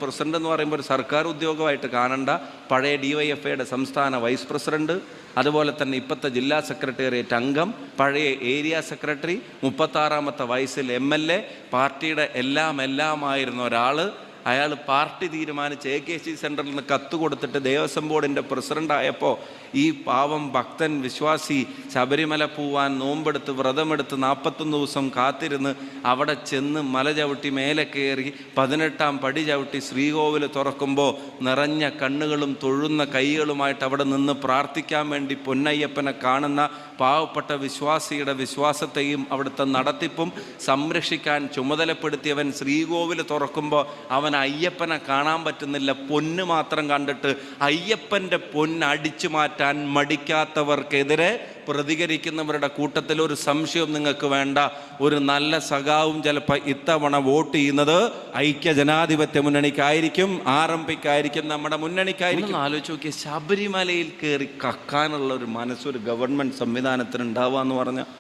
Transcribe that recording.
President എന്ന് പറയുമ്പോൾ ഒരു സർക്കാർ ഉദ്യോഗമായിട്ട് കാണണ്ട, പഴയ DYFIയുടെ സംസ്ഥാന വൈസ് പ്രസിഡന്റ്, അതുപോലെ തന്നെ ഇപ്പോഴത്തെ ജില്ലാ സെക്രട്ടേറിയറ്റ് അംഗം, പഴയ ഏരിയ സെക്രട്ടറി, 36ാമത്തെ വയസ്സിൽ MLA, പാർട്ടിയുടെ എല്ലാമായിരുന്ന ഒരാൾ. അയാൾ പാർട്ടി തീരുമാനിച്ച് AKC സെൻറ്ററിൽ നിന്ന് കത്ത് കൊടുത്തിട്ട് ദേവസ്വം ബോർഡിൻ്റെ പ്രസിഡൻ്റായപ്പോൾ ഈ പാവം ഭക്തൻ വിശ്വാസി ശബരിമല പോവാൻ നോമ്പെടുത്ത് വ്രതമെടുത്ത് 41 ദിവസം കാത്തിരുന്ന് അവിടെ ചെന്ന് മല ചവിട്ടി മേലെ കയറി 18ാം പടി ചവിട്ടി ശ്രീകോവിൽ തുറക്കുമ്പോൾ നിറഞ്ഞ കണ്ണുകളും തൊഴുന്ന കൈകളുമായിട്ട് അവിടെ നിന്ന് പ്രാർത്ഥിക്കാൻ വേണ്ടി പൊന്നയ്യപ്പനെ കാണുന്ന പാവപ്പെട്ട വിശ്വാസിയുടെ വിശ്വാസത്തെയും അവിടുത്തെ നടത്തിപ്പും സംരക്ഷിക്കാൻ ചുമതലപ്പെടുത്തിയവൻ ശ്രീകോവിൽ തുറക്കുമ്പോൾ അവൻ അയ്യപ്പനെ കാണാൻ പറ്റുന്നില്ല, പൊന്ന് മാത്രം കണ്ടിട്ട് അയ്യപ്പൻ്റെ പൊന്ന് അടിച്ചു മാറ്റാൻ മടിക്കാത്തവർക്കെതിരെ പ്രതികരിക്കുന്നവരുടെ കൂട്ടത്തിൽ ഒരു സംശയവും നിങ്ങൾക്ക് വേണ്ട. ഒരു നല്ല സഖാവും ചിലപ്പോൾ ഇത്തവണ വോട്ട് ചെയ്യുന്നത് ഐക്യ ജനാധിപത്യ മുന്നണിക്കായിരിക്കും, RMPക്കായിരിക്കും, നമ്മുടെ മുന്നണിക്കായിരിക്കും. ആലോചിച്ച് നോക്കിയ ശബരിമലയിൽ കയറി കക്കാനുള്ള ഒരു മനസ്സൊരു ഗവൺമെൻറ് സംവിധാനത്തിന് ഉണ്ടാവുക എന്ന് പറഞ്ഞാൽ